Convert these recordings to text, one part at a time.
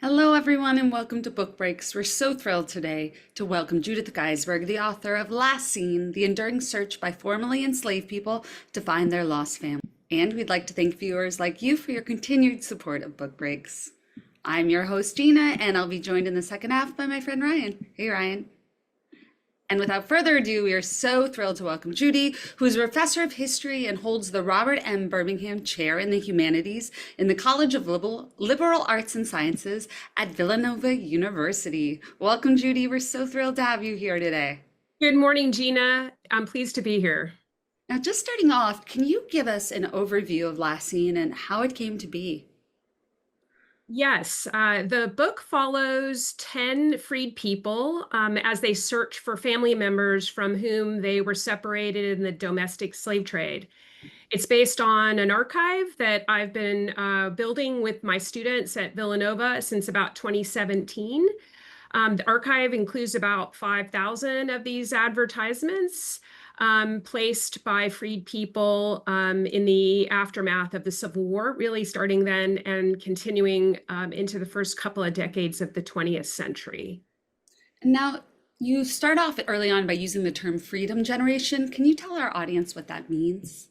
Hello, everyone, and welcome to Book Breaks. We're so thrilled today to welcome Judith Giesberg, the author of Last Seen, The Enduring Search by Formerly Enslaved People to Find Their Lost Family. And we'd like to thank viewers like you for your continued support of Book Breaks. I'm your host, Gina, and I'll be joined in the second half by my friend Ryan. Hey, Ryan. And without further ado, we are so thrilled to welcome Judy, who is a professor of history and holds the Robert M. Birmingham Chair in the Humanities in the College of Liberal Arts and Sciences at Villanova University. Welcome, Judy. We're so thrilled to have you here today. Good morning, Gina. I'm pleased to be here. Now, just starting off, can you give us an overview of Last Seen and how it came to be? Yes, the book follows 10 freed people as they search for family members from whom they were separated in the domestic slave trade. It's based on an archive that I've been building with my students at Villanova since about 2017. The archive includes about 5,000 of these advertisements placed by freed people in the aftermath of the Civil War, really starting then and continuing into the first couple of decades of the 20th century. Now, you start off early on by using the term freedom generation. Can you tell our audience what that means?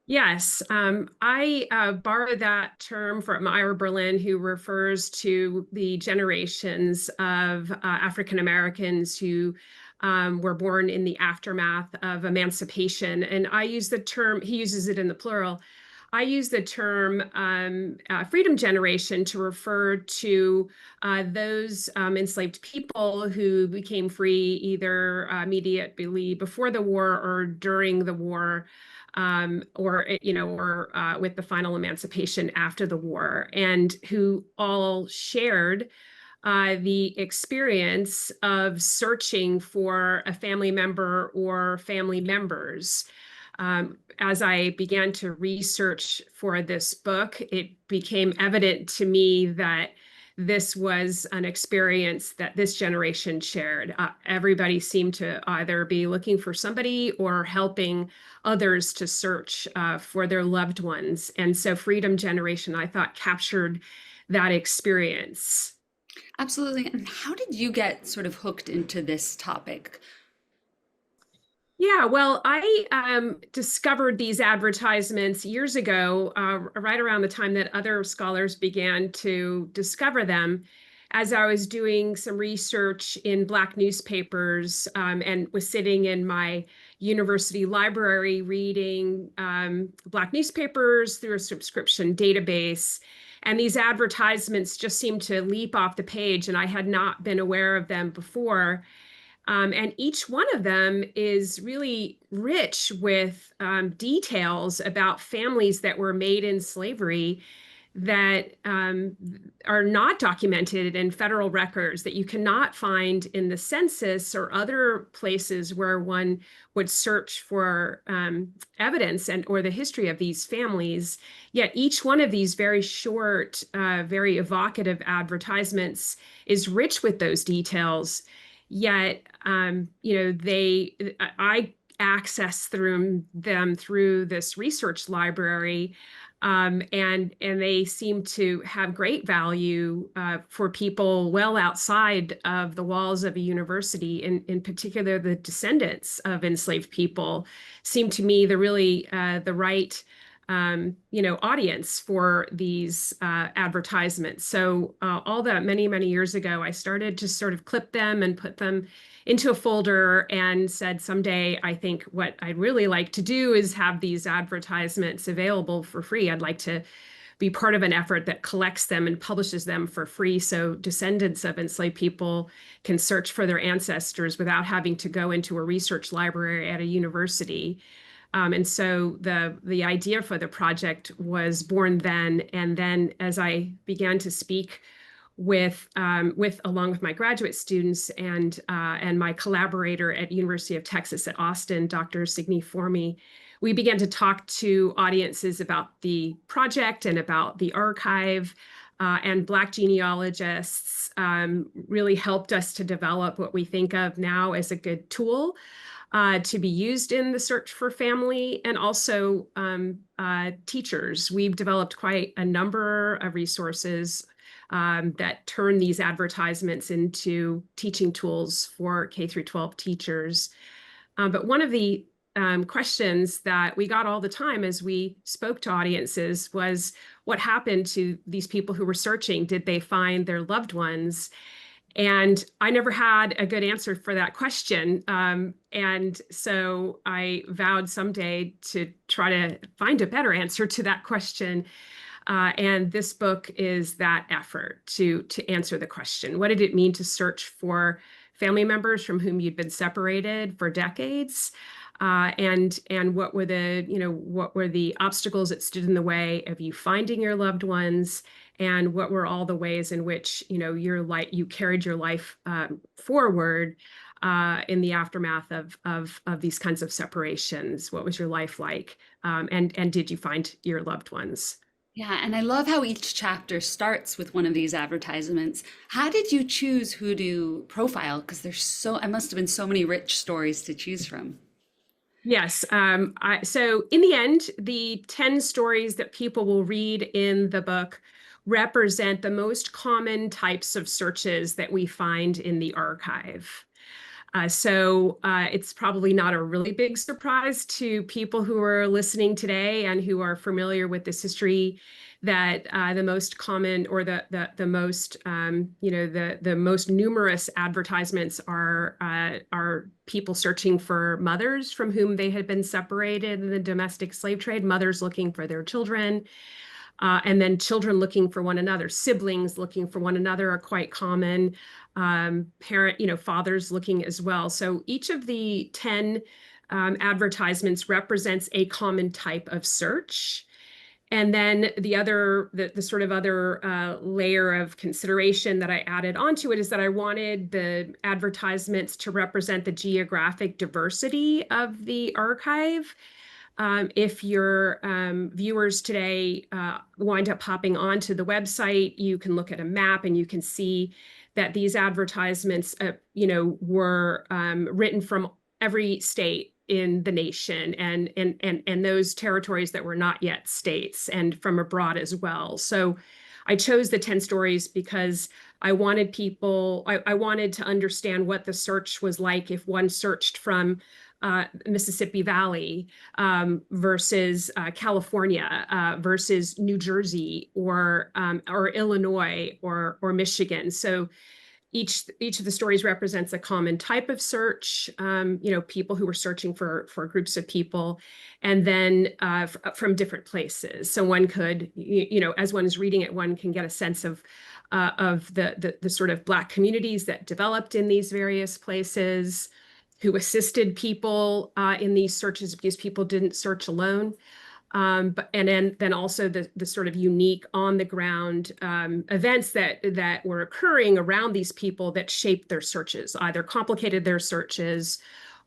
Yes, I borrowed that term from Ira Berlin, who refers to the generations of African Americans who were born in the aftermath of emancipation. And I use the term, he uses it in the plural. I use the term freedom generation to refer to those enslaved people who became free either immediately before the war or during the war. Or with the final emancipation after the war, and who all shared the experience of searching for a family member or family members. As I began to research for this book, it became evident to me that this was an experience that this generation shared. Everybody seemed to either be looking for somebody or helping others to search for their loved ones. And so Freedom Generation, I thought, captured that experience. Absolutely. And how did you get sort of hooked into this topic? Yeah, well, I discovered these advertisements years ago, right around the time that other scholars began to discover them, as I was doing some research in Black newspapers and was sitting in my university library reading Black newspapers through a subscription database. And these advertisements just seemed to leap off the page, and I had not been aware of them before. And each one of them is really rich with details about families that were made in slavery that are not documented in federal records, that you cannot find in the census or other places where one would search for evidence or the history of these families. Yet each one of these very short, very evocative advertisements is rich with those details. Yet, I access them through this research library, and they seem to have great value for people well outside of the walls of a university. In particular, the descendants of enslaved people seem to me the right audience for these advertisements. So all that many years ago, I started to sort of clip them and put them into a folder and said, someday I think what I'd really like to do is have these advertisements available for free. I'd like to be part of an effort that collects them and publishes them for free so descendants of enslaved people can search for their ancestors without having to go into a research library at a university. And so the idea for the project was born then. And then as I began to speak along with my graduate students and my collaborator at University of Texas at Austin, Dr. Signe Formy, we began to talk to audiences about the project and about the archive. And Black genealogists really helped us to develop what we think of now as a good tool to be used in the search for family, and also teachers. We've developed quite a number of resources that turn these advertisements into teaching tools for K through 12 teachers. But one of the questions that we got all the time as we spoke to audiences was, what happened to these people who were searching? Did they find their loved ones? And I never had a good answer for that question. And so I vowed someday to try to find a better answer to that question. And this book is that effort to answer the question. What did it mean to search for family members from whom you'd been separated for decades? And what were the obstacles that stood in the way of you finding your loved ones? And what were all the ways in which you carried your life forward in the aftermath of these kinds of separations? What was your life like? And did you find your loved ones? Yeah, and I love how each chapter starts with one of these advertisements. How did you choose who to profile? Because it must have been so many rich stories to choose from. Yes. So in the end, the 10 stories that people will read in the book represent the most common types of searches that we find in the archive. So it's probably not a really big surprise to people who are listening today and who are familiar with this history that the most common, or the most the most numerous advertisements are people searching for mothers from whom they had been separated in the domestic slave trade, mothers looking for their children. And then children looking for one another, siblings looking for one another are quite common. Fathers looking as well. So each of the 10 advertisements represents a common type of search. And then the sort of other layer of consideration that I added onto it is that I wanted the advertisements to represent the geographic diversity of the archive. If your viewers today wind up hopping onto the website, you can look at a map and you can see that these advertisements, were written from every state in the nation, and those territories that were not yet states, and from abroad as well. So I chose the 10 stories because I wanted to understand what the search was like if one searched from Mississippi Valley versus California versus New Jersey or Illinois or Michigan. So each of the stories represents a common type of search, people who were searching for groups of people, and then from different places. So one could, as one is reading it, one can get a sense of the sort of Black communities that developed in these various places, who assisted people in these searches, because people didn't search alone. And then also the sort of unique on the ground events that were occurring around these people that shaped their searches, either complicated their searches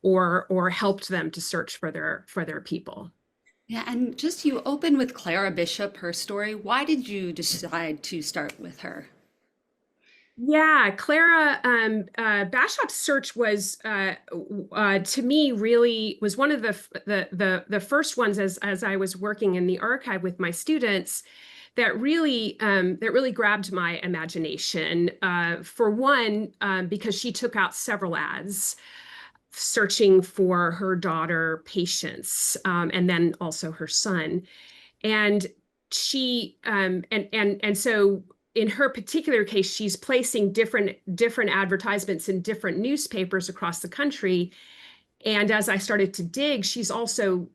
or helped them to search for their people. Yeah, and just you open with Clara Bishop, her story. Why did you decide to start with her? Yeah, Clara Bashop's search was to me really was one of the first ones as I was working in the archive with my students that really grabbed my imagination. For one, because she took out several ads searching for her daughter Patience, and then also her son, and she and so in her particular case, she's placing different advertisements in different newspapers across the country. And as I started to dig, she's also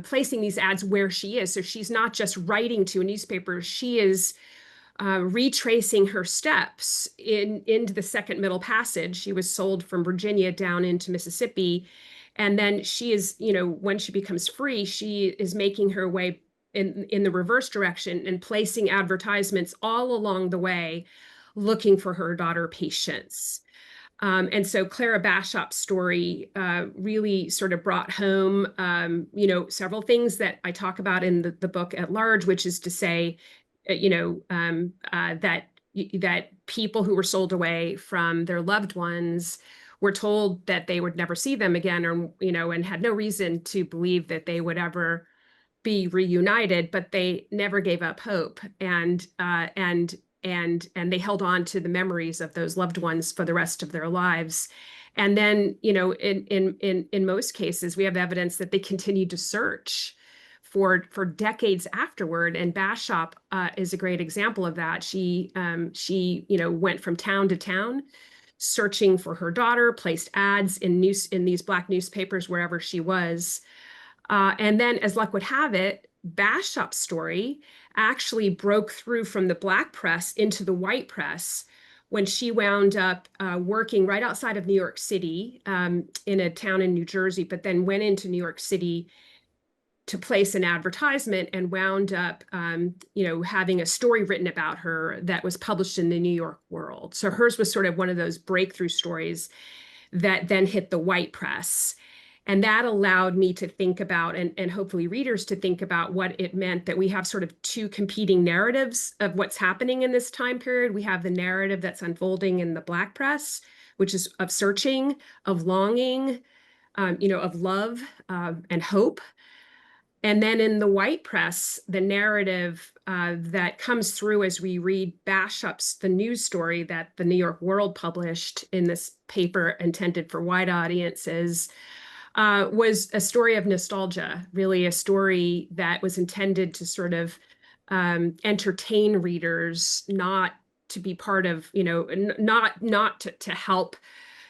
placing these ads where she is. So she's not just writing to a newspaper; she is retracing her steps into the Second Middle Passage. She was sold from Virginia down into Mississippi, and then she is, when she becomes free, she is making her way in the reverse direction and placing advertisements all along the way, looking for her daughter Patience. And so Clara Bashop's story really sort of brought home, several things that I talk about in the book at large, which is to say, that people who were sold away from their loved ones were told that they would never see them again, or and had no reason to believe that they would ever be reunited, but they never gave up hope, and they held on to the memories of those loved ones for the rest of their lives. And then, in most cases, we have evidence that they continued to search for decades afterward. And Bashop is a great example of that. She went from town to town searching for her daughter, placed ads in these Black newspapers wherever she was. And then, as luck would have it, Bashop's story actually broke through from the Black press into the white press when she wound up working right outside of New York City, in a town in New Jersey, but then went into New York City to place an advertisement and wound up, having a story written about her that was published in the New York World. So hers was sort of one of those breakthrough stories that then hit the white press. And that allowed me to think about, and hopefully readers to think about, what it meant that we have sort of two competing narratives of what's happening in this time period. We have the narrative that's unfolding in the Black press, which is of searching, of longing, of love, and hope. And then in the white press, the narrative that comes through as we read the news story that the New York World published in this paper intended for white audiences, was a story of nostalgia, really a story that was intended to sort of entertain readers, not to be part of, not to help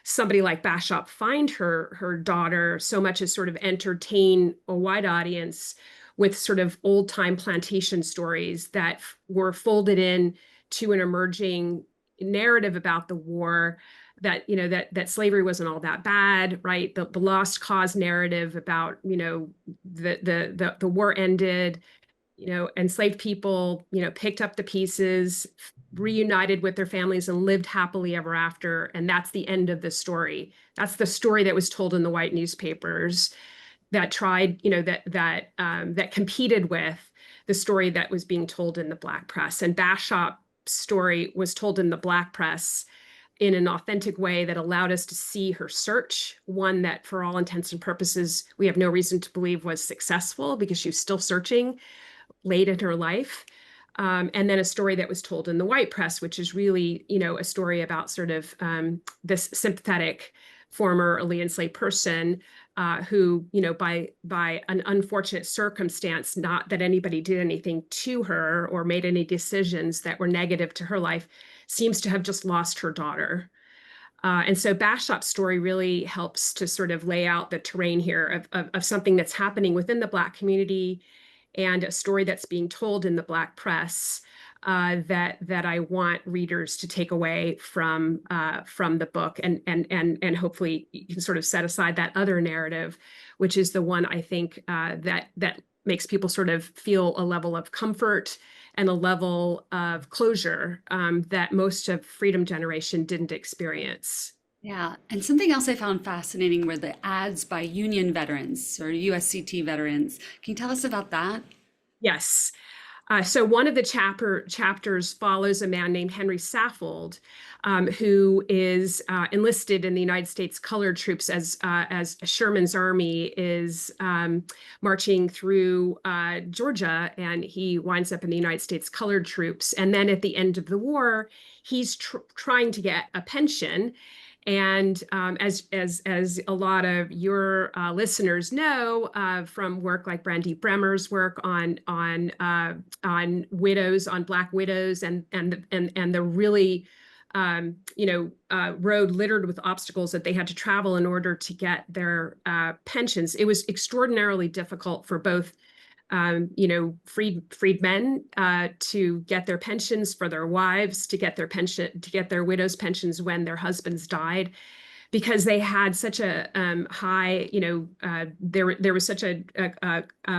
somebody like Bashop find her daughter so much as sort of entertain a wide audience with sort of old time plantation stories that were folded in to an emerging narrative about the war, that that slavery wasn't all that bad, right? The lost cause narrative about the war ended, enslaved people picked up the pieces, reunited with their families, and lived happily ever after. And that's the end of the story. That's the story that was told in the white newspapers that tried, that competed with the story that was being told in the Black press. And Bashop's story was told in the Black press in an authentic way that allowed us to see her search, one that for all intents and purposes, we have no reason to believe was successful because she was still searching late in her life. And then a story that was told in the white press, which is really, a story about sort of this sympathetic formerly enslaved person who, by an unfortunate circumstance, not that anybody did anything to her or made any decisions that were negative to her life, seems to have just lost her daughter. And so Bashop's story really helps to sort of lay out the terrain here of something that's happening within the Black community, and a story that's being told in the Black press that I want readers to take away from the book, and hopefully you can sort of set aside that other narrative, which is the one I think that makes people sort of feel a level of comfort and a level of closure that most of Freedom Generation didn't experience. Yeah, and something else I found fascinating were the ads by Union veterans or USCT veterans. Can you tell us about that? Yes. So one of the chapters follows a man named Henry Saffold, who is enlisted in the United States Colored Troops as Sherman's army is marching through Georgia, and he winds up in the United States Colored Troops. And then at the end of the war, he's trying to get a pension. And as a lot of your listeners know from work like Brandy Bremer's work on widows, on Black widows, and the really road littered with obstacles that they had to travel in order to get their pensions, it was extraordinarily difficult for both freedmen to get their pensions, for their wives to get their widows' pensions when their husbands died, because they had such a high, there was such a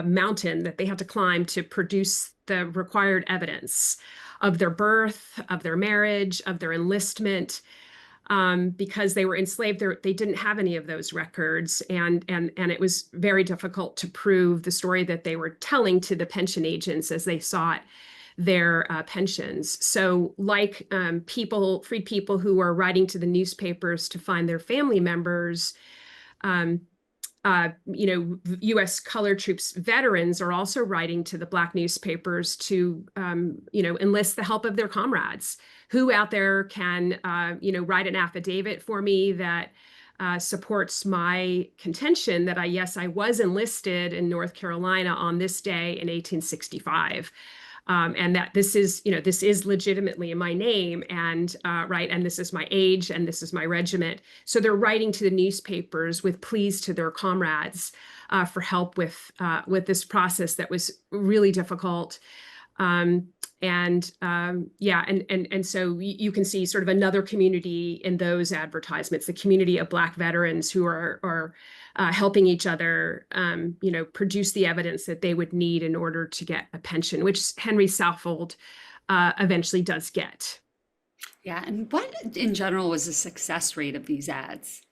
mountain that they had to climb to produce the required evidence of their birth, of their marriage, of their enlistment. Because they were enslaved, they didn't have any of those records, and it was very difficult to prove the story that they were telling to the pension agents as they sought their pensions. So, like freed people who are writing to the newspapers to find their family members, U.S. colored troops veterans are also writing to the Black newspapers to, enlist the help of their comrades. Who out there can, write an affidavit for me that supports my contention that I was enlisted in North Carolina on this day in 1865. And that this is legitimately in my name, and and this is my age, and this is my regiment. So they're writing to the newspapers with pleas to their comrades for help with this process that was really difficult. And so you can see sort of another community in those advertisements, the community of Black veterans who are helping each other, produce the evidence that they would need in order to get a pension, which Henry Saffold eventually does get. Yeah, and what in general was the success rate of these ads?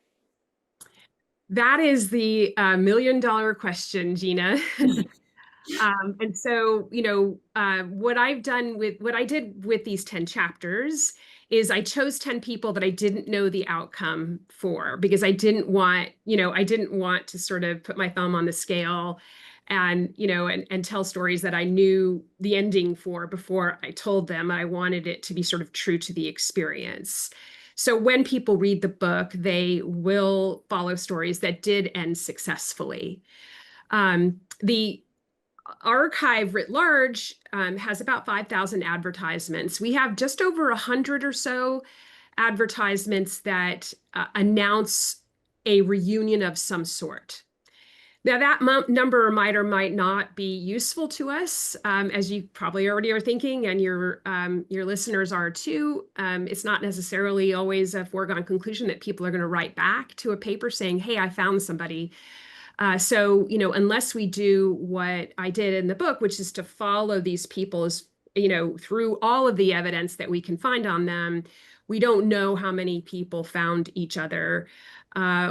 That is the $1 million question, Gina. And so, what I did with these 10 chapters is I chose 10 people that I didn't know the outcome for, because I didn't want to sort of put my thumb on the scale and, and tell stories that I knew the ending for before I told them. I wanted it to be sort of true to the experience. So when people read the book, they will follow stories that did end successfully. The archive writ large has about 5,000 advertisements. We have just over 100 or so advertisements that announce a reunion of some sort. Now, that number might or might not be useful to us, as you probably already are thinking, and your listeners are too. It's not necessarily always a foregone conclusion that people are going to write back to a paper saying, "Hey, I found somebody." So, unless we do what I did in the book, which is to follow these people, through all of the evidence that we can find on them, we don't know how many people found each other.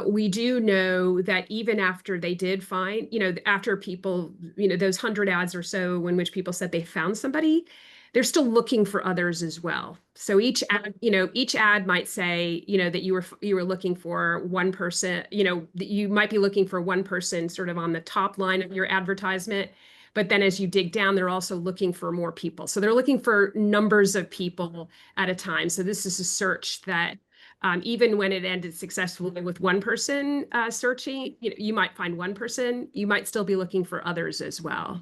We do know that even after they did find, after people, those 100 ads or so in which people said they found somebody, they're still looking for others as well. So each ad might say, that you were looking for one person, that you might be looking for one person sort of on the top line of your advertisement. But then as you dig down, they're also looking for more people. So they're looking for numbers of people at a time. So this is a search that even when it ended successfully with one person searching, you might find one person, you might still be looking for others as well.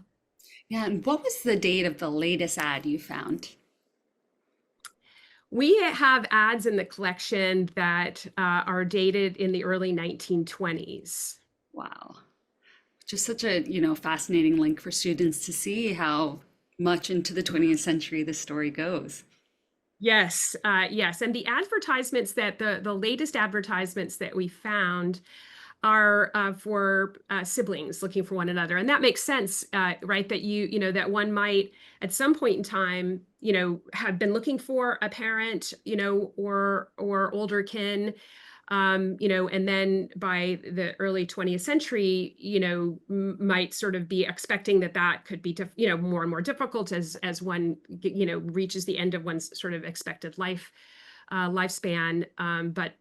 Yeah, and what was the date of the latest ad you found? We have ads in the collection that are dated in the early 1920s. Wow. Just such a, fascinating link for students to see how much into the 20th century this story goes. Yes, yes. And the advertisements that the latest advertisements that we found are for siblings looking for one another. And that makes sense, right? That that one might at some point in time, have been looking for a parent, or older kin, and then by the early 20th century, might sort of be expecting that could be, more and more difficult as one, reaches the end of one's sort of expected lifespan. But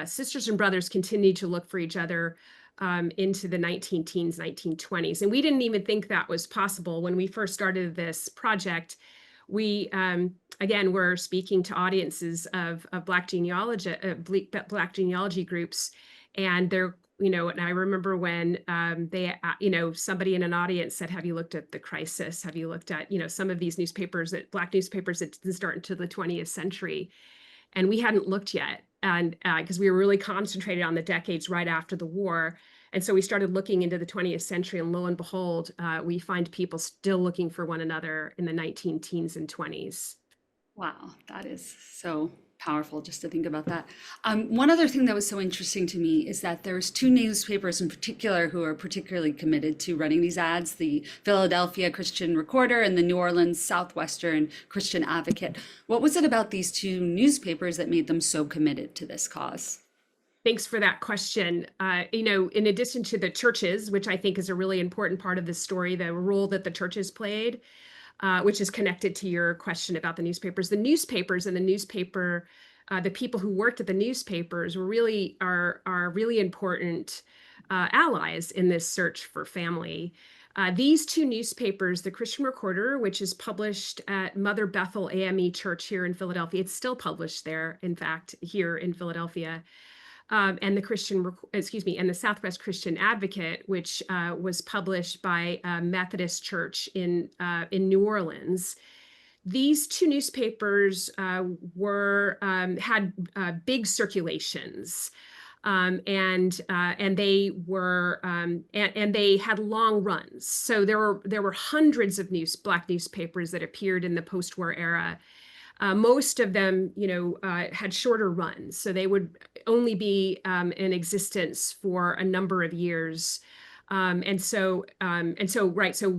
sisters and brothers continued to look for each other into the 19-teens, 1920s. And we didn't even think that was possible when we first started this project. We, again, were speaking to audiences of Black genealogy groups, and they're, and I remember when they, somebody in an audience said, "Have you looked at The Crisis? Have you looked at, some of these newspapers, Black newspapers that didn't start into the 20th century?" And we hadn't looked yet, and because we were really concentrated on the decades right after the war. And so we started looking into the 20th century, and lo and behold, we find people still looking for one another in the 19-teens and 20s. Wow, that is so powerful just to think about that. One other thing that was so interesting to me is that there's two newspapers in particular who are particularly committed to running these ads, the Philadelphia Christian Recorder and the New Orleans Southwestern Christian Advocate. What was it about these two newspapers that made them so committed to this cause? Thanks for that question. In addition to the churches, which I think is a really important part of this story, the role that the churches played, which is connected to your question about the newspapers. The newspapers and the people who worked at the newspapers are really important allies in this search for family. These two newspapers, the Christian Recorder, which is published at Mother Bethel AME Church here in Philadelphia, it's still published there, in fact, here in Philadelphia, and and the Southwest Christian Advocate, which was published by Methodist Church in New Orleans. These two newspapers had big circulations. And they were and they had long runs. So there were hundreds of Black newspapers that appeared in the post-war era. Most of them, had shorter runs, so they would only be in existence for a number of years. So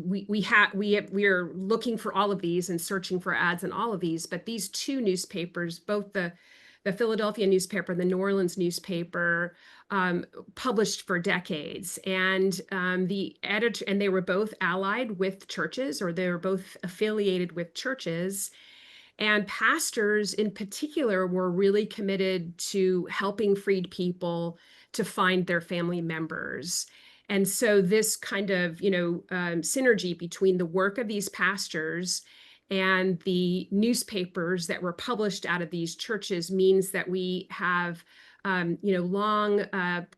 we are looking for all of these and searching for ads in all of these. But these two newspapers, both the Philadelphia newspaper, the New Orleans newspaper, published for decades, and the editor, and they were both allied with churches, or they were both affiliated with churches. And pastors in particular were really committed to helping freed people to find their family members. And so this kind of, synergy between the work of these pastors and the newspapers that were published out of these churches means that we have, long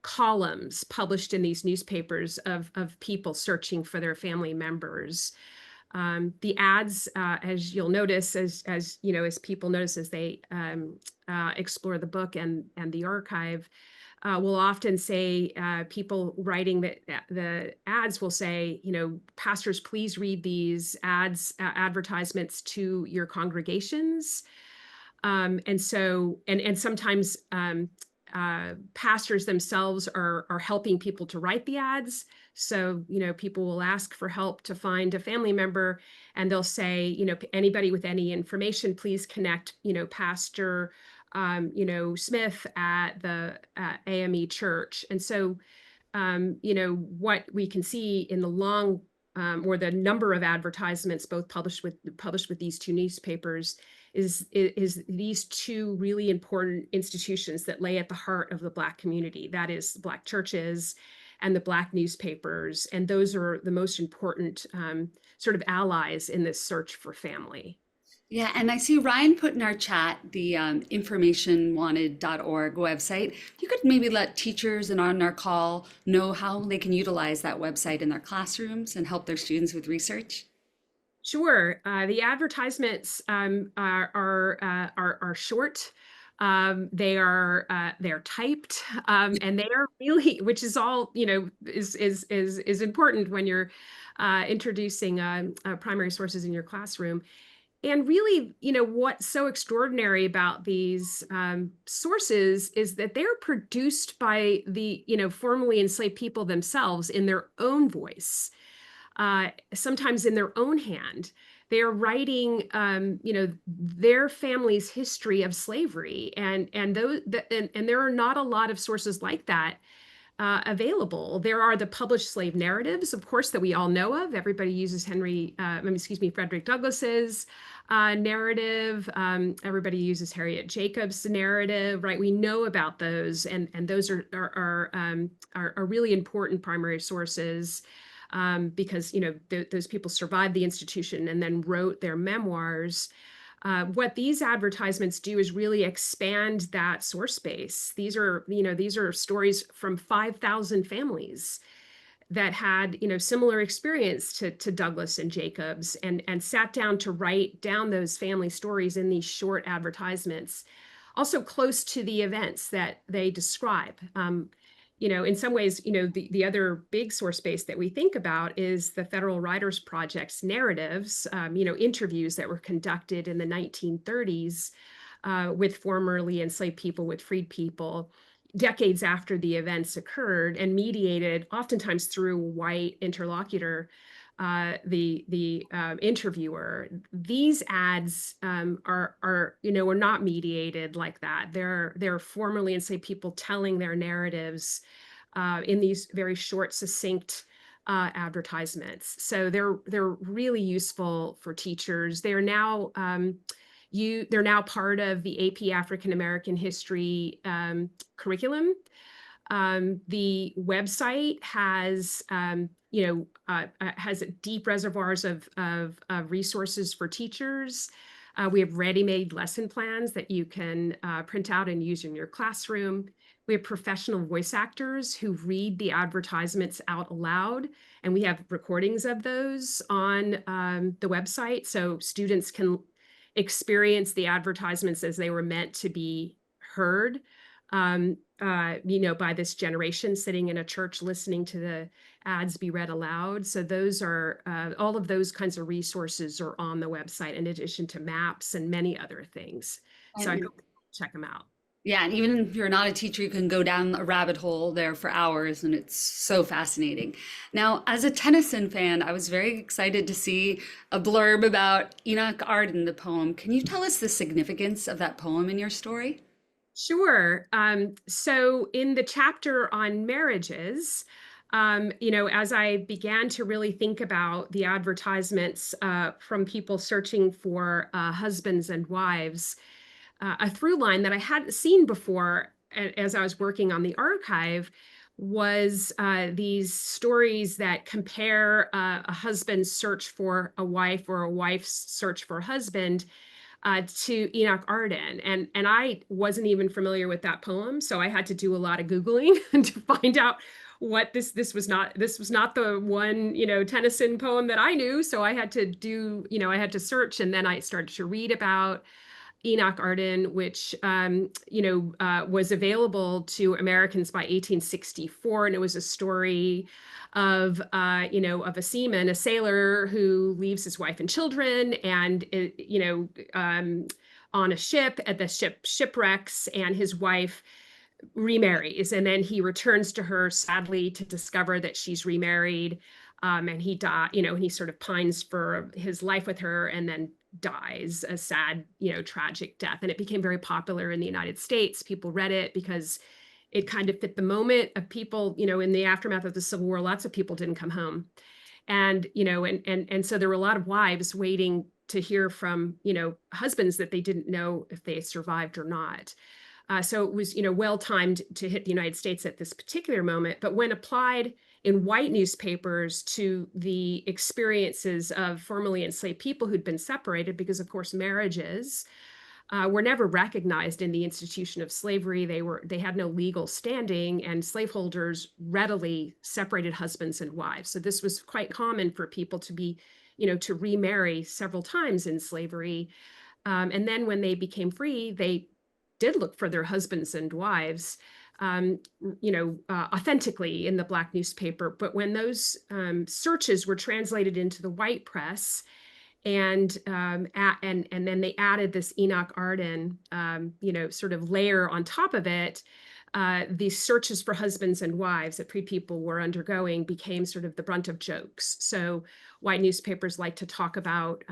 columns published in these newspapers of people searching for their family members. The ads, as you'll notice, as people notice as they explore the book and the archive, will often say, people writing the ads will say, pastors, please read these advertisements to your congregations. And sometimes pastors themselves are helping people to write the ads. So, people will ask for help to find a family member, and they'll say, anybody with any information, please connect, Pastor Smith at the AME Church. And so, what we can see in the long or the number of advertisements, both published with these two newspapers, is these two really important institutions that lay at the heart of the Black community. That is Black churches and the Black newspapers. And those are the most important sort of allies in this search for family. Yeah, and I see Ryan put in our chat the informationwanted.org website. You could maybe let teachers and on our call know how they can utilize that website in their classrooms and help their students with research. Sure. The advertisements are short. They're typed, and they are really, which is all is important when you're introducing primary sources in your classroom. And really, what's so extraordinary about these sources is that they're produced by the formerly enslaved people themselves in their own voice. Sometimes in their own hand. They are writing, their family's history of slavery, and there are not a lot of sources like that available. There are the published slave narratives, of course, that we all know of. Everybody uses Frederick Douglass's narrative. Everybody uses Harriet Jacobs' narrative, right? We know about those, and those are really important primary sources. Because those people survived the institution and then wrote their memoirs. What these advertisements do is really expand that source base. These are stories from 5,000 families that had similar experience to Douglass and Jacobs, and sat down to write down those family stories in these short advertisements, also close to the events that they describe. In some ways, the other big source base that we think about is the Federal Writers Project's narratives, interviews that were conducted in the 1930s with formerly enslaved people, with freed people, decades after the events occurred, and mediated oftentimes through a white interlocutor, the interviewer. These ads are not mediated like that. They're formerly enslaved people telling their narratives in these very short, succinct advertisements. So they're really useful for teachers. They're now part of the AP African American History curriculum. The website has, has deep reservoirs of resources for teachers. We have ready-made lesson plans that you can print out and use in your classroom. We have professional voice actors who read the advertisements out aloud, and we have recordings of those on the website, so students can experience the advertisements as they were meant to be heard. By this generation sitting in a church listening to the ads be read aloud. So those are all of those kinds of resources are on the website, in addition to maps and many other things. So I And hope you check them out. yeah, and even if you're not a teacher, you can go down a rabbit hole there for hours, and it's so fascinating. Now, as a Tennyson fan, I was very excited to see a blurb about Enoch Arden, the poem. Can you tell us the significance of that poem in your story? Sure. So in the chapter on marriages, as I began to really think about the advertisements from people searching for husbands and wives, a through line that I hadn't seen before as I was working on the archive was these stories that compare a husband's search for a wife or a wife's search for a husband to Enoch Arden. And I wasn't even familiar with that poem, so I had to do a lot of Googling to find out what this was not the one, Tennyson poem that I knew. So I had to I had to search, and then I started to read about Enoch Arden, which was available to Americans by 1864, and it was a story of of a seaman, a sailor who leaves his wife and children, and on a ship, at the ship shipwrecks, and his wife remarries, and then he returns to her sadly to discover that she's remarried, and he he sort of pines for his life with her, and then dies a sad, tragic death. And it became very popular in the United States. People read it because it kind of fit the moment of people, in the aftermath of the Civil War. Lots of people didn't come home, and so there were a lot of wives waiting to hear from husbands that they didn't know if they survived or not. So it was, well timed to hit the United States at this particular moment. But when applied in white newspapers to the experiences of formerly enslaved people who'd been separated, because of course marriages were never recognized in the institution of slavery. They had no legal standing, and slaveholders readily separated husbands and wives. So this was quite common for people to be, to remarry several times in slavery. And then when they became free, they did look for their husbands and wives, authentically in the Black newspaper. But when those searches were translated into the white press, and then they added this Enoch Arden, sort of layer on top of it, these searches for husbands and wives that free people were undergoing became sort of the brunt of jokes. So white newspapers like to talk about,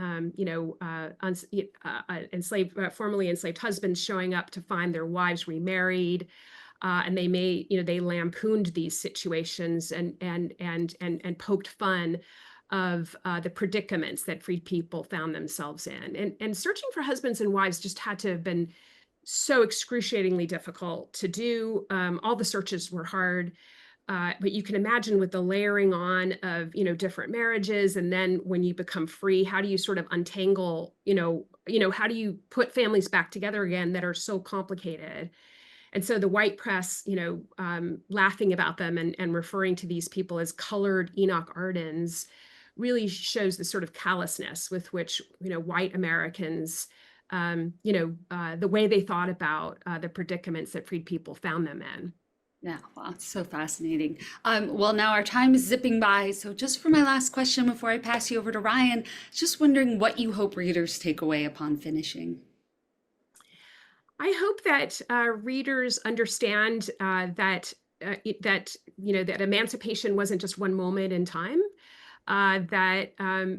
formerly enslaved husbands showing up to find their wives remarried, and they lampooned these situations and poked fun of the predicaments that freed people found themselves in. And searching for husbands and wives just had to have been so excruciatingly difficult to do. All the searches were hard, but you can imagine with the layering on of different marriages, and then when you become free, how do you sort of untangle? How do you put families back together again that are so complicated? And so the white press, laughing about them and referring to these people as colored Enoch Ardens really shows the sort of callousness with which white Americans, the way they thought about the predicaments that freed people found them in. Yeah, wow, it's so fascinating. Well, now our time is zipping by. So just for my last question before I pass you over to Ryan, just wondering what you hope readers take away upon finishing. I hope that readers understand that emancipation wasn't just one moment in time, that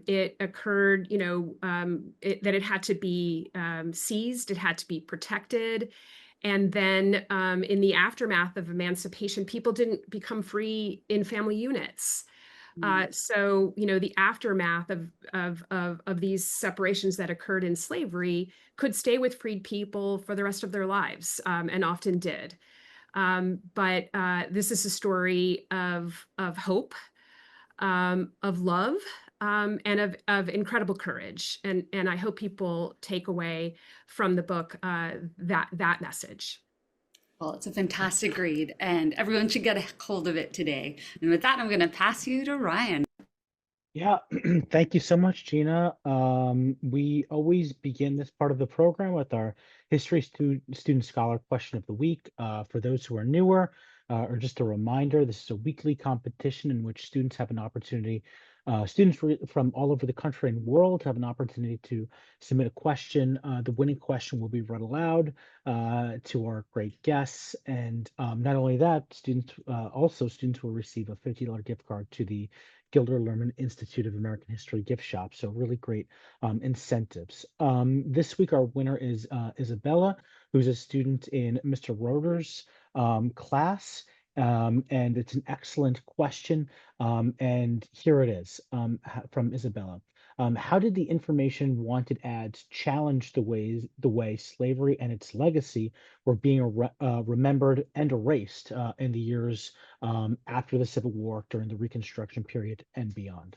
it occurred, that it had to be seized, it had to be protected. And then in the aftermath of emancipation, people didn't become free in family units. So, the aftermath of these separations that occurred in slavery could stay with freed people for the rest of their lives, and often did. But this is a story of hope, of love, and of incredible courage. And I hope people take away from the book that message. Well, it's a fantastic read, and everyone should get a hold of it today. And with that, I'm going to pass you to Ryan. Yeah, thank you so much, Gina. We always begin this part of the program with our history student scholar question of the week. For those who are newer, or just a reminder, this is a weekly competition in which students have an opportunity, from all over the country and world have an opportunity to submit a question. The winning question will be read aloud to our great guests. And not only that, students will receive a $50 gift card to the Gilder Lehrman Institute of American History gift shop. So really great incentives. This week, our winner is Isabella, who's a student in Mr. Roeder's class. And it's an excellent question. And here it is from Isabella. How did the information wanted ads challenge the way slavery and its legacy were being remembered and erased in the years after the Civil War, during the Reconstruction period, and beyond?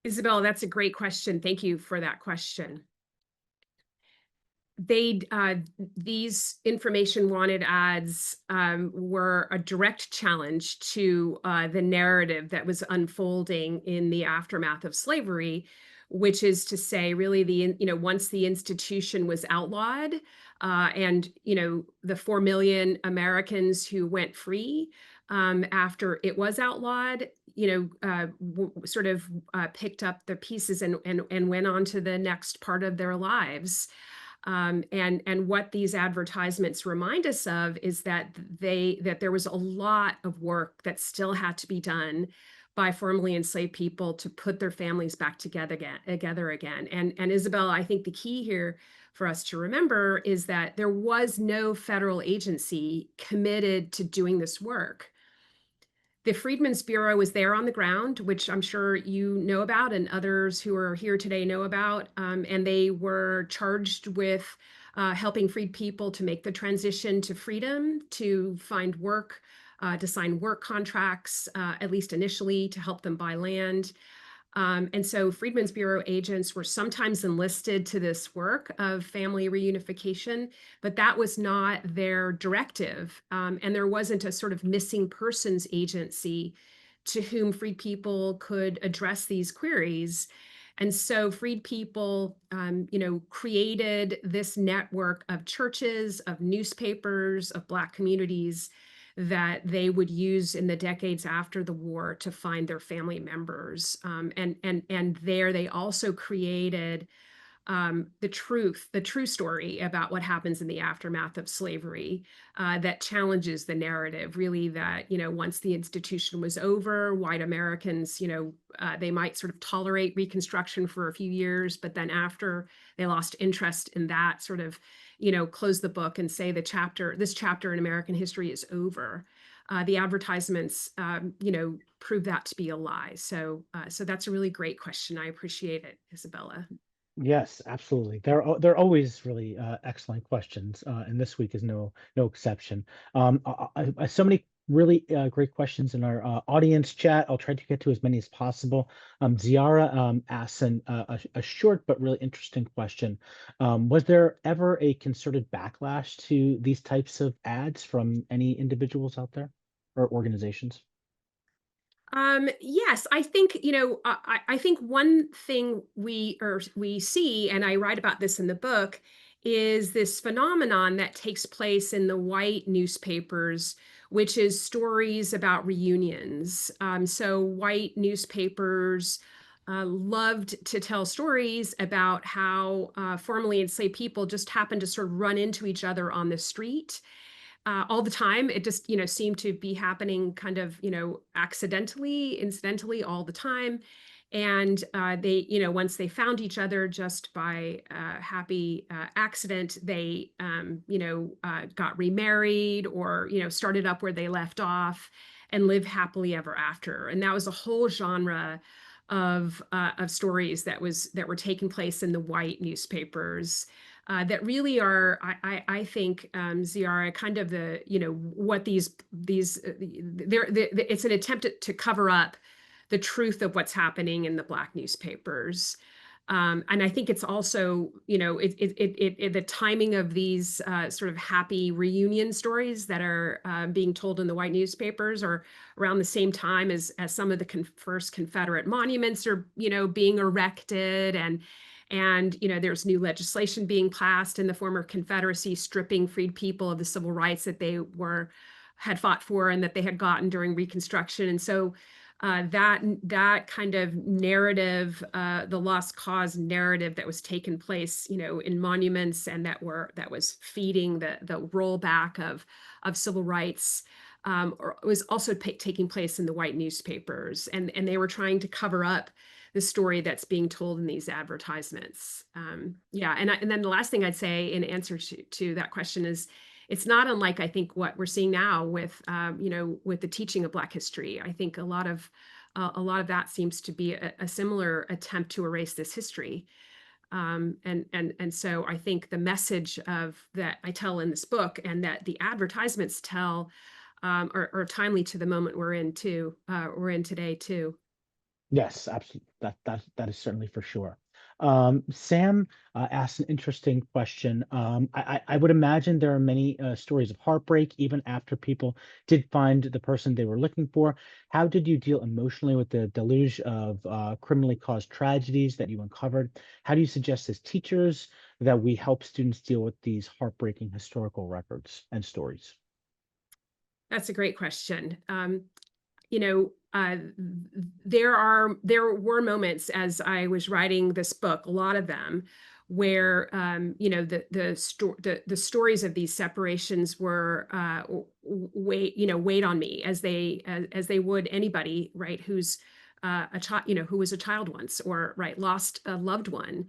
Isabella, that's a great question. Thank you for that question. These information wanted ads were a direct challenge to the narrative that was unfolding in the aftermath of slavery, which is to say, really, once the institution was outlawed, and the 4 million Americans who went free after it was outlawed, sort of picked up the pieces and went on to the next part of their lives. And what these advertisements remind us of is that there was a lot of work that still had to be done by formerly enslaved people to put their families back together again. And Isabella, I think the key here for us to remember is that there was no federal agency committed to doing this work. The Freedmen's Bureau was there on the ground, which I'm sure you know about and others who are here today know about. And they were charged with helping freed people to make the transition to freedom, to find work, to sign work contracts, at least initially, to help them buy land. And so Freedmen's Bureau agents were sometimes enlisted to this work of family reunification, but that was not their directive. And there wasn't a sort of missing persons agency to whom freed people could address these queries. And so freed people, created this network of churches, of newspapers, of Black communities that they would use in the decades after the war to find their family members. And there they also created the true story about what happens in the aftermath of slavery, that challenges the narrative, really, that, once the institution was over, white Americans, they might sort of tolerate Reconstruction for a few years, but then after they lost interest in that, sort of, close the book and say this chapter in American history is over. The advertisements, prove that to be a lie. So that's a really great question. I appreciate it, Isabella. Yes, absolutely. They're always really excellent questions, and this week is no exception. So many really great questions in our audience chat. I'll try to get to as many as possible. Ziara asks a short but really interesting question. Was there ever a concerted backlash to these types of ads from any individuals out there or organizations? Yes, I think, I think one thing we see, and I write about this in the book, is this phenomenon that takes place in the white newspapers, which is stories about reunions. So white newspapers loved to tell stories about how formerly enslaved people just happened to sort of run into each other on the street all the time. It just, seemed to be happening kind of, accidentally, incidentally, all the time. And they, once they found each other just by happy accident, they, got remarried or, started up where they left off and live happily ever after. And that was a whole genre of stories that were taking place in the white newspapers. that really are, I think, Ziara, kind of the, what it's an attempt to cover up the truth of what's happening in the Black newspapers. And I think it's also, the timing of these sort of happy reunion stories that are being told in the white newspapers are around the same time as some of the first Confederate monuments are, being erected, and there's new legislation being passed in the former Confederacy, stripping freed people of the civil rights that they had fought for and that they had gotten during Reconstruction. And so that kind of narrative, the lost cause narrative that was taking place, in monuments, and that was feeding the rollback of civil rights, was also taking place in the white newspapers, and they were trying to cover up the story that's being told in these advertisements. And then the last thing I'd say in answer to that question is, it's not unlike, I think, what we're seeing now with with the teaching of Black history. I think a lot of that seems to be a similar attempt to erase this history. And so I think the message of that I tell in this book, and that the advertisements tell, are timely to the moment we're in today too. Yes, absolutely. That is certainly for sure. Sam asked an interesting question. I would imagine there are many stories of heartbreak even after people did find the person they were looking for. How did you deal emotionally with the deluge of criminally caused tragedies that you uncovered? How do you suggest as teachers that we help students deal with these heartbreaking historical records and stories? That's a great question. There were moments as I was writing this book, a lot of them, where the stories of these separations were weighed on me, as they would anybody, right, who's a child, who was a child once, or right, lost a loved one,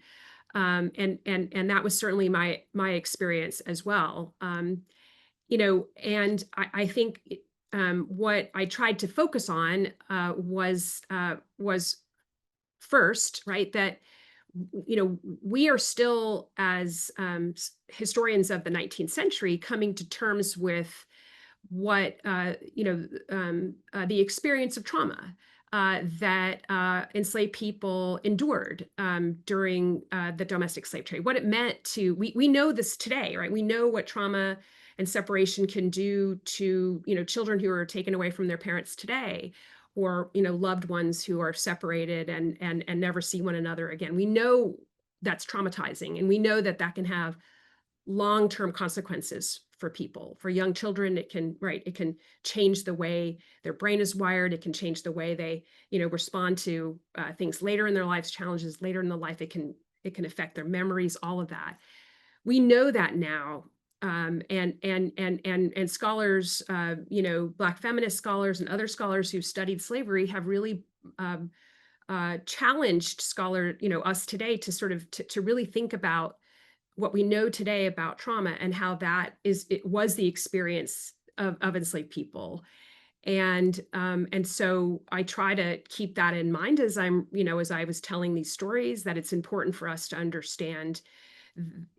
and that was certainly my experience as well. And I think what I tried to focus on was first, right, that we are still, as historians of the 19th century, coming to terms with what the experience of trauma that enslaved people endured during the domestic slave trade. What it meant to, we know this today, right? We know what trauma and separation can do to children who are taken away from their parents today, or loved ones who are separated and never see one another again. We know that's traumatizing, and we know that can have long-term consequences for people. For young children, it can change the way their brain is wired. It can change the way they respond to things later in their lives, challenges later in the life. It can affect their memories, all of that. We know that now. And scholars, Black feminist scholars and other scholars who studied slavery have really challenged us today to sort of to really think about what we know today about trauma, and how it was the experience of enslaved people. And so I try to keep that in mind as as I was telling these stories, that it's important for us to understand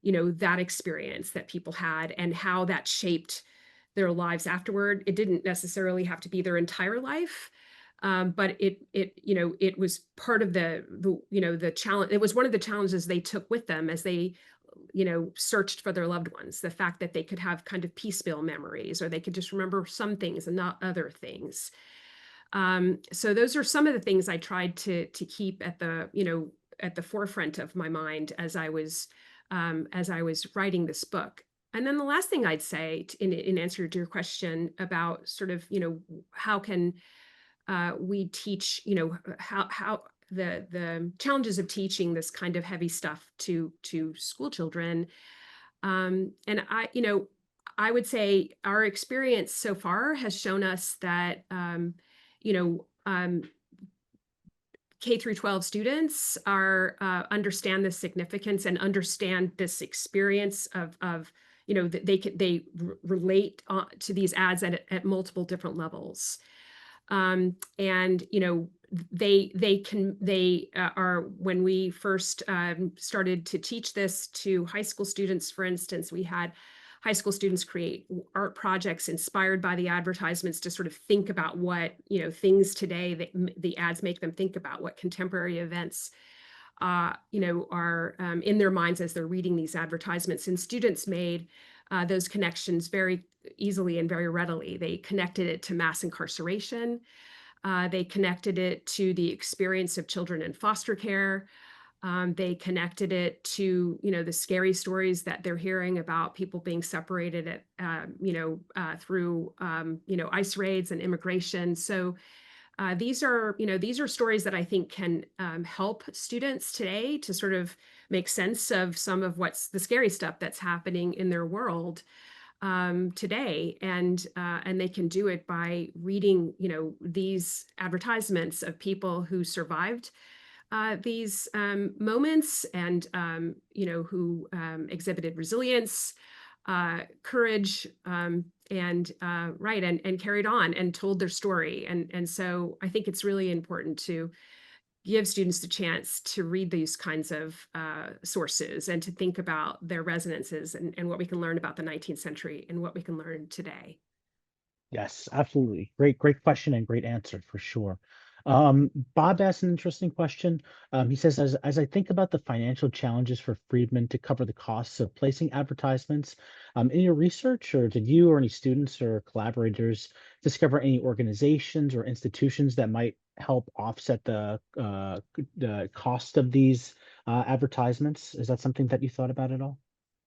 that experience that people had, and how that shaped their lives afterward. It didn't necessarily have to be their entire life, but it was part of the challenge. It was one of the challenges they took with them as they searched for their loved ones. The fact that they could have kind of piecemeal memories, or they could just remember some things and not other things. So those are some of the things I tried to keep at the forefront of my mind as I was writing this book. And then the last thing I'd say in answer to your question about sort of, how can we teach, how the challenges of teaching this kind of heavy stuff to school children. And I would say our experience so far has shown us that, K through 12 students understand the significance and understand this experience of that they relate to these ads at multiple different levels. And are, when we first started to teach this to high school students, for instance, we had high school students create art projects inspired by the advertisements to sort of think about what, things today that the ads make them think about, what contemporary events are in their minds as they're reading these advertisements. And students made those connections very easily and very readily. They connected it to mass incarceration. They connected it to the experience of children in foster care. They connected it to, the scary stories that they're hearing about people being separated through, ICE raids and immigration. So these are stories that I think can help students today to sort of make sense of some of what's the scary stuff that's happening in their world today, and they can do it by reading, these advertisements of people who survived these moments, and who exhibited resilience, courage, and carried on and told their story. And so I think it's really important to give students the chance to read these kinds of sources and to think about their resonances, and what we can learn about the 19th century and what we can learn today. Yes, absolutely. Great question and great answer for sure. Bob asked an interesting question. He says, as I think about the financial challenges for freedmen to cover the costs of placing advertisements, in your research, or did you or any students or collaborators discover any organizations or institutions that might help offset the cost of these advertisements? Is that something that you thought about at all?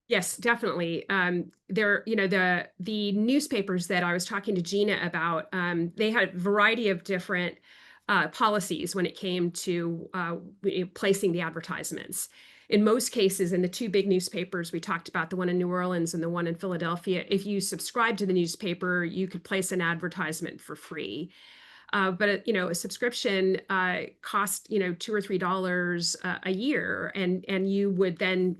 Yes, definitely. The newspapers that I was talking to Gina about, they had a variety of different policies when it came to placing the advertisements. In most cases, in the two big newspapers we talked about, the one in New Orleans and the one in Philadelphia, if you subscribed to the newspaper, you could place an advertisement for free. But a subscription cost $2 or $3 a year, and you would then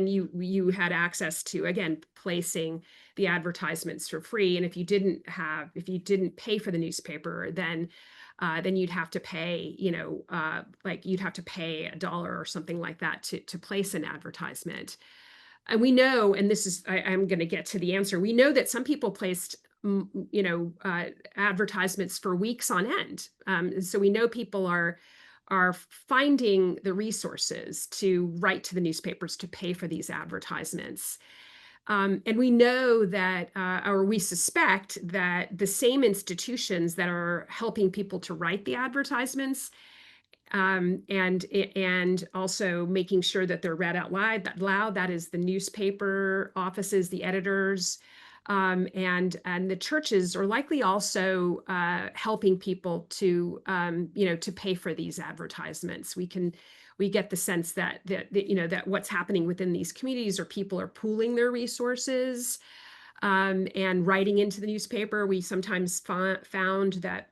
you had access to, again, placing the advertisements for free. And if you didn't pay for the newspaper, then you'd have to pay you'd have to pay $1 or something like that to place an advertisement. And we know, and this is I'm going to get to the answer. We know that some people placed advertisements for weeks on end. So we know people are finding the resources to write to the newspapers to pay for these advertisements. And we know that, or we suspect that the same institutions that are helping people to write the advertisements, and also making sure that they're read out loud, that is the newspaper offices, the editors, and the churches are likely also helping people to to pay for these advertisements. We get the sense that that what's happening within these communities, or people are pooling their resources and writing into the newspaper. We sometimes found that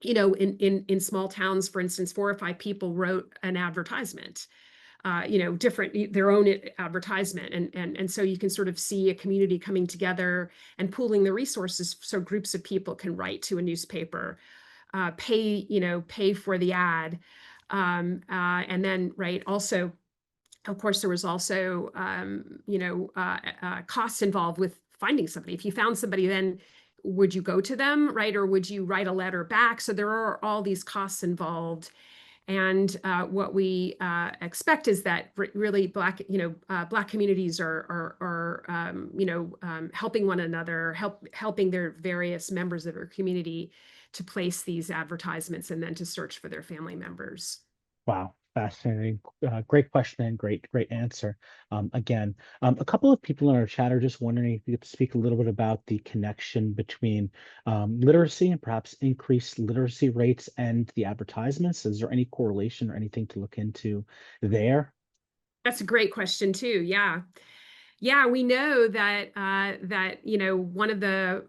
in small towns, for instance, 4 or 5 people wrote an advertisement, their own advertisement. And so you can sort of see a community coming together and pooling the resources so groups of people can write to a newspaper, pay for the ad. And then, also, of course, there was also, costs involved with finding somebody. If you found somebody, then would you go to them, or would you write a letter back? So there are all these costs involved. And what we expect is that really Black communities are helping one another, helping their various members of their community to place these advertisements and then to search for their family members. Wow, fascinating. Great question and great answer. Again, a couple of people in our chat are just wondering if you could speak a little bit about the connection between literacy and perhaps increased literacy rates and the advertisements. Is there any correlation or anything to look into there? That's a great question too. Yeah. Yeah, we know that one of the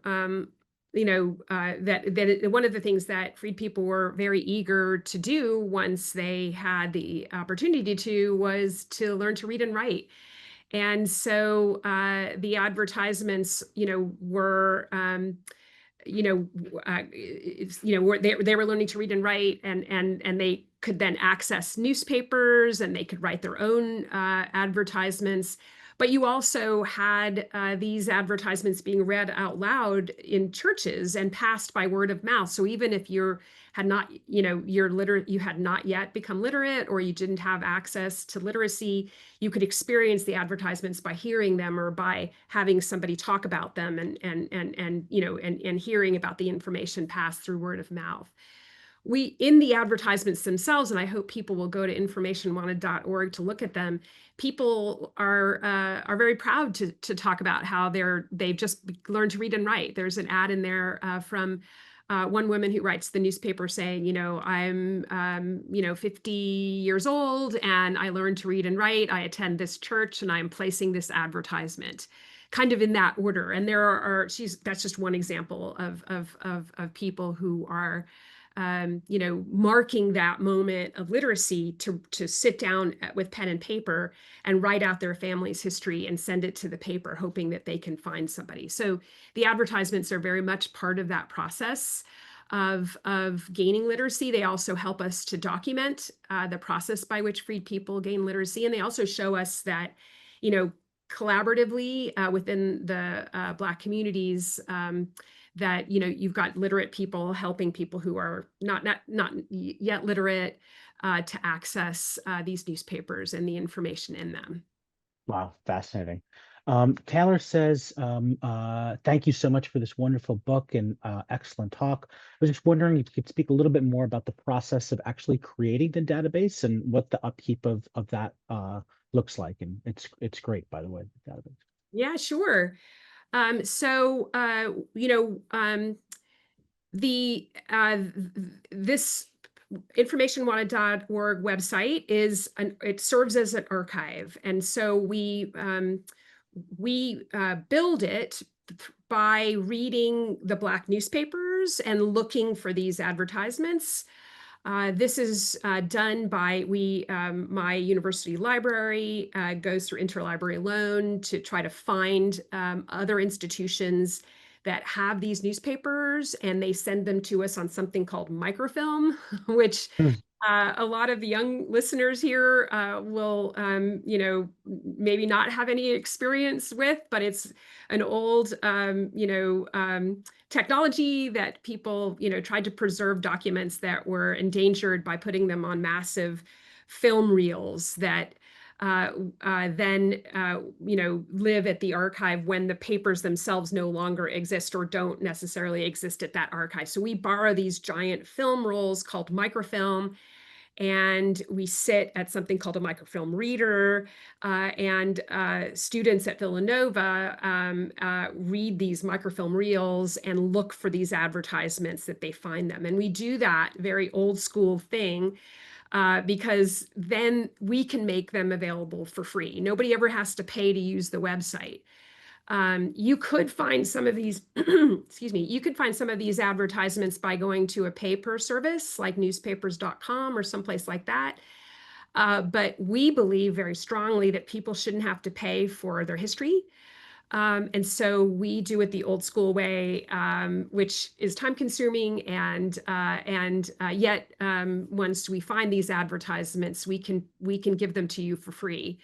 one of the things that freed people were very eager to do once they had the opportunity to was to learn to read and write. And so the advertisements, were they were learning to read and write, and they could then access newspapers, and they could write their own advertisements. But you also had these advertisements being read out loud in churches and passed by word of mouth. So even if you had not yet become literate, or you didn't have access to literacy, you could experience the advertisements by hearing them, or by having somebody talk about them, and hearing about the information passed through word of mouth. In the advertisements themselves, and I hope people will go to informationwanted.org to look at them, people are very proud to talk about how they've just learned to read and write. There's an ad in there from one woman who writes the newspaper saying, I'm 50 years old and I learned to read and write. I attend this church and I'm placing this advertisement, kind of in that order. And that's just one example of people who are marking that moment of literacy to sit down with pen and paper and write out their family's history and send it to the paper, hoping that they can find somebody. So the advertisements are very much part of that process of gaining literacy. They also help us to document the process by which freed people gain literacy. And they also show us that, collaboratively within the Black communities, that you've got literate people helping people who are not yet literate to access these newspapers and the information in them. Wow, fascinating. Taylor says, thank you so much for this wonderful book and excellent talk. I was just wondering if you could speak a little bit more about the process of actually creating the database and what the upkeep of that looks like. And it's great, by the way, the database. Yeah, sure. This informationwanted.org website it serves as an archive, and so we build it by reading the Black newspapers and looking for these advertisements. This is done by my university library goes through interlibrary loan to try to find other institutions that have these newspapers, and they send them to us on something called microfilm, which a lot of the young listeners here will, maybe not have any experience with, but it's an old, technology that people, tried to preserve documents that were endangered by putting them on massive film reels that then live at the archive when the papers themselves no longer exist or don't necessarily exist at that archive. So we borrow these giant film rolls called microfilm, and we sit at something called a microfilm reader, and students at Villanova read these microfilm reels and look for these advertisements that they find them. And we do that very old school thing because then we can make them available for free. Nobody ever has to pay to use the website. You could find some of these, you could find some of these advertisements by going to a pay-per service like newspapers.com or someplace like that. But we believe very strongly that people shouldn't have to pay for their history. And so we do it the old school way, which is time consuming, and yet once we find these advertisements, we can give them to you for free.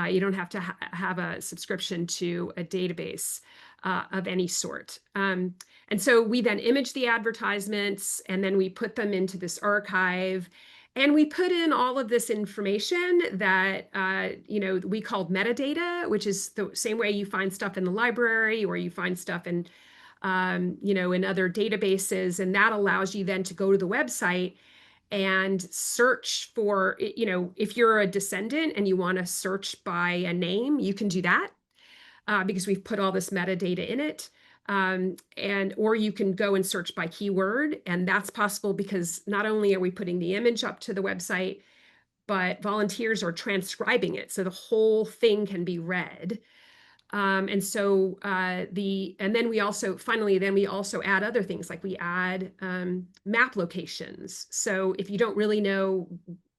You don't have to have a subscription to a database of any sort. And so we then image the advertisements, and then we put them into this archive. And we put in all of this information that we called metadata, which is the same way you find stuff in the library or you find stuff in in other databases. And that allows you then to go to the website and search for, if you're a descendant and you want to search by a name, you can do that because we've put all this metadata in it. Or you can go and search by keyword, and that's possible because not only are we putting the image up to the website, but volunteers are transcribing it, so the whole thing can be read. And then we also add other things, like we add map locations. So if you don't really know,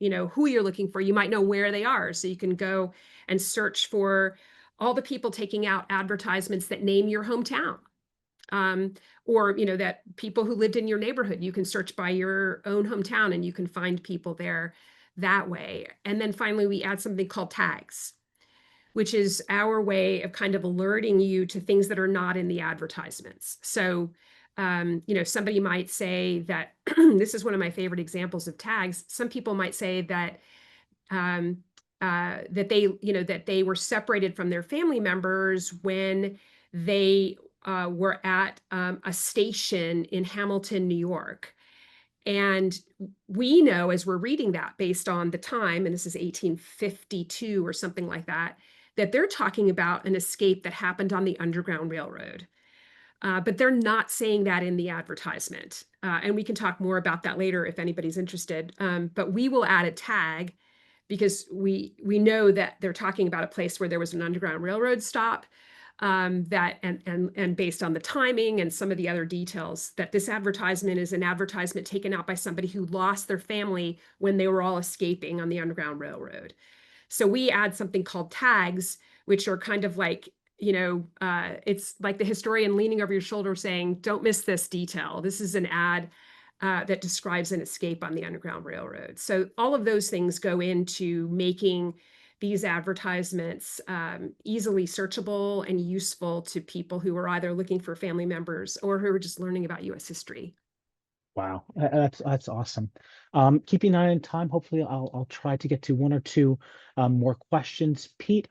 who you're looking for, you might know where they are. So you can go and search for all the people taking out advertisements that name your hometown. Or, that people who lived in your neighborhood, you can search by your own hometown and you can find people there that way. And then finally, we add something called tags, which is our way of kind of alerting you to things that are not in the advertisements. So, somebody might say that this is one of my favorite examples of tags. Some people might say that that they were separated from their family members when they were at a station in Hamilton, New York. And we know, as we're reading that based on the time, and this is 1852 or something like that they're talking about an escape that happened on the Underground Railroad. But they're not saying that in the advertisement. And we can talk more about that later if anybody's interested. But we will add a tag because we know that they're talking about a place where there was an Underground Railroad stop, that and based on the timing and some of the other details, that this advertisement is an advertisement taken out by somebody who lost their family when they were all escaping on the Underground Railroad. So we add something called tags, which are kind of like, it's like the historian leaning over your shoulder saying, don't miss this detail. This is an ad that describes an escape on the Underground Railroad. So all of those things go into making these advertisements easily searchable and useful to people who are either looking for family members or who are just learning about U.S. history. Wow, that's awesome. Keeping an eye on time, hopefully I'll try to get to one or two more questions. Pete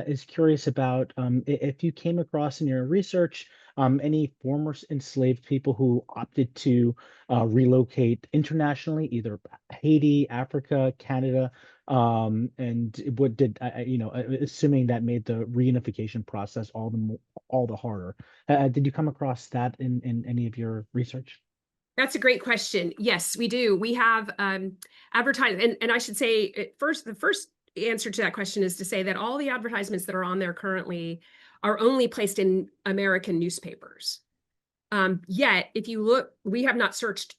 is curious about if you came across in your research any former enslaved people who opted to relocate internationally, either Haiti, Africa, Canada, and what did assuming that made the reunification process all the harder. Did you come across that in any of your research? That's a great question. Yes, we do. We have advertised, and I should say the first answer to that question is to say that all the advertisements that are on there currently are only placed in American newspapers. Yet, if you look, we have not searched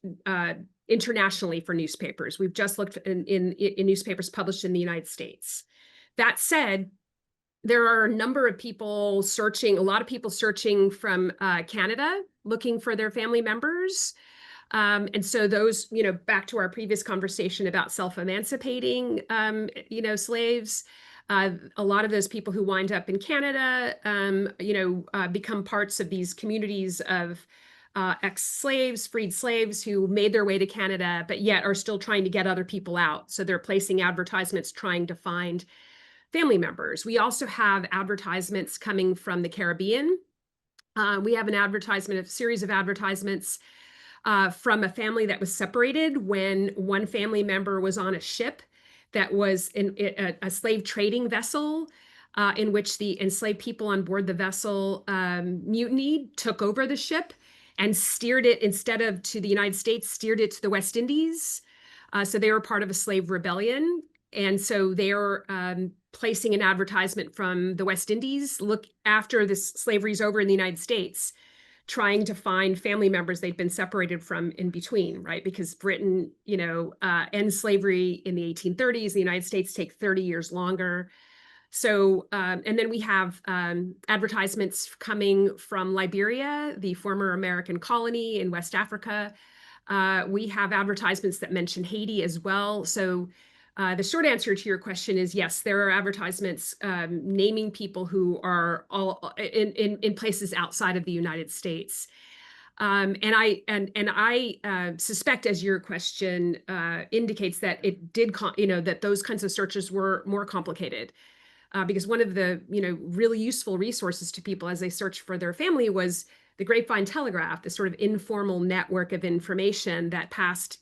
internationally for newspapers. We've just looked in newspapers published in the United States. That said, there are a number of people searching, a lot of people searching from Canada, looking for their family members. And so those, back to our previous conversation about self-emancipating, slaves, a lot of those people who wind up in Canada, become parts of these communities of ex-slaves, freed slaves who made their way to Canada, but yet are still trying to get other people out. So they're placing advertisements trying to find family members. We also have advertisements coming from the Caribbean. We have a series of advertisements from a family that was separated when one family member was on a ship that was in a slave trading vessel in which the enslaved people on board the vessel mutinied, took over the ship, and steered it, instead of to the United States, steered it to the West Indies. So they were part of a slave rebellion. And so they're placing an advertisement from the West Indies, look after this slavery's over in the United States, trying to find family members they've been separated from in between, right? Because Britain, ends slavery in the 1830s. The United States take 30 years longer. So, and then we have advertisements coming from Liberia, the former American colony in West Africa. We have advertisements that mention Haiti as well. So the short answer to your question is yes, there are advertisements naming people who are all in places outside of the United States. And I suspect, as your question indicates, that it did, that those kinds of searches were more complicated. Because one of the really useful resources to people as they search for their family was the Grapevine Telegraph, this sort of informal network of information that passed,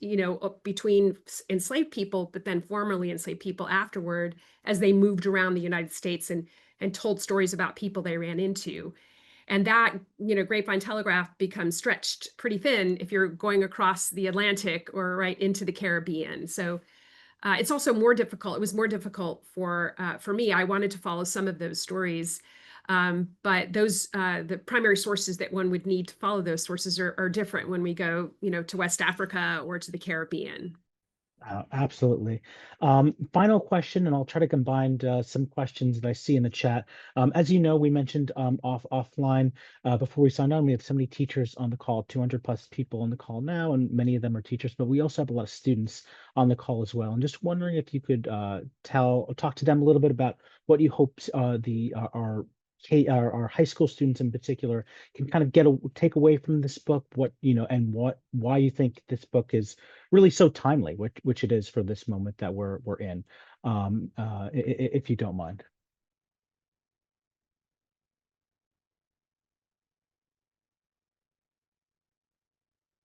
between enslaved people, but then formerly enslaved people afterward, as they moved around the United States and told stories about people they ran into. And that, Grapevine Telegraph becomes stretched pretty thin if you're going across the Atlantic or right into the Caribbean. So it's also more difficult. It was more difficult for me. I wanted to follow some of those stories. But those the primary sources that one would need to follow those sources are different when we go, to West Africa or to the Caribbean. Absolutely. Final question, and I'll try to combine some questions that I see in the chat. As you know, we mentioned offline before we signed on, we have so many teachers on the call, 200 plus people on the call now, and many of them are teachers, but we also have a lot of students on the call as well. And just wondering if you could talk to them a little bit about what you hope our high school students in particular can kind of take away from this book, and why you think this book is really so timely, which it is for this moment that we're in, if you don't mind.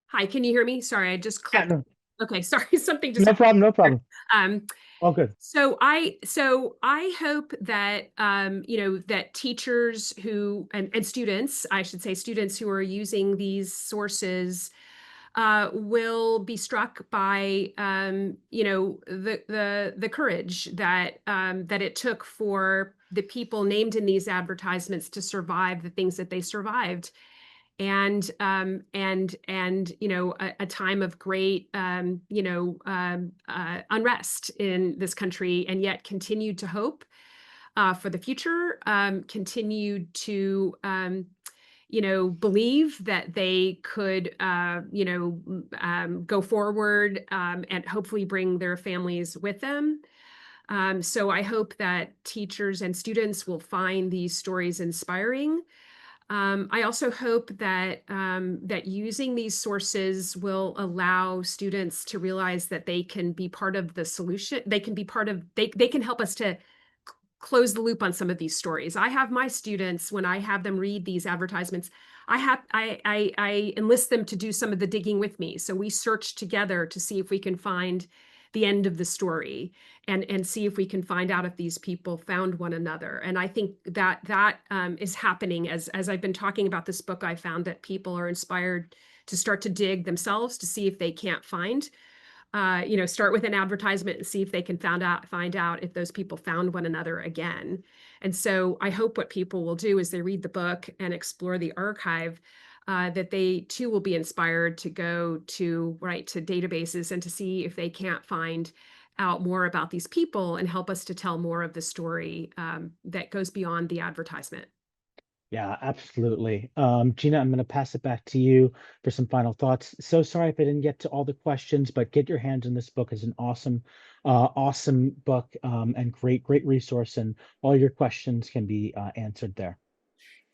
Hi, can you hear me? Sorry, I just Yeah, clicked. no, Okay, sorry, something just no problem, no problem. um, All good. so I hope that that teachers who and students, I should say students who are using these sources will be struck by the courage that that it took for the people named in these advertisements to survive the things that they survived, and a time of great unrest in this country, and yet continued to hope for the future, continued to believe that they could go forward, and hopefully bring their families with them. So I hope that teachers and students will find these stories inspiring. I also hope that that using these sources will allow students to realize that they can be part of the solution. They can be part of, they can help us to close the loop on some of these stories. I have my students, when I have them read these advertisements, I enlist them to do some of the digging with me. So we search together to see if we can find the end of the story, and see if we can find out if these people found one another. And I think that is happening. As I've been talking about this book, I found that people are inspired to start to dig themselves to see if they can't find, start with an advertisement and see if they can find out if those people found one another again. And so I hope what people will do as they read the book and explore the archive, that they too will be inspired to go to databases and to see if they can't find out more about these people and help us to tell more of the story that goes beyond the advertisement. Yeah, absolutely. Gina, I'm going to pass it back to you for some final thoughts. So sorry if I didn't get to all the questions, but get your hands on this book. Is an awesome book, and great resource, and all your questions can be answered there.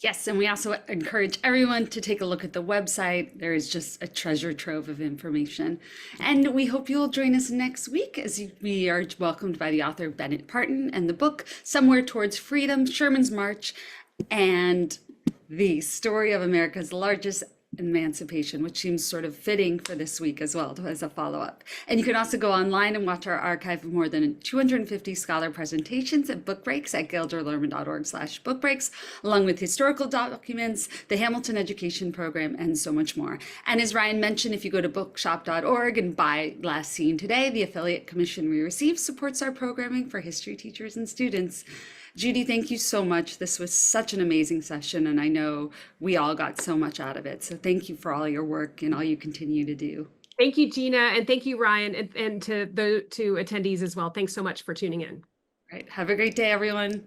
Yes, and we also encourage everyone to take a look at the website. There is just a treasure trove of information. And we hope you'll join us next week as we are welcomed by the author Bennett Parton and the book Somewhere Towards Freedom, Sherman's March, and the story of America's largest emancipation, which seems sort of fitting for this week as well as a follow-up. And you can also go online and watch our archive of more than 250 scholar presentations at book breaks at gilderlerman.org/bookbreaks, along with historical documents, the Hamilton Education Program, and so much more. And as Ryan mentioned, if you go to bookshop.org and buy Last Seen Today, the affiliate commission we receive supports our programming for history teachers and students. Judy, thank you so much. This was such an amazing session, and I know we all got so much out of it. So thank you for all your work and all you continue to do. Thank you, Gina, and thank you, Ryan, and to the attendees as well. Thanks so much for tuning in. All right. Have a great day, everyone.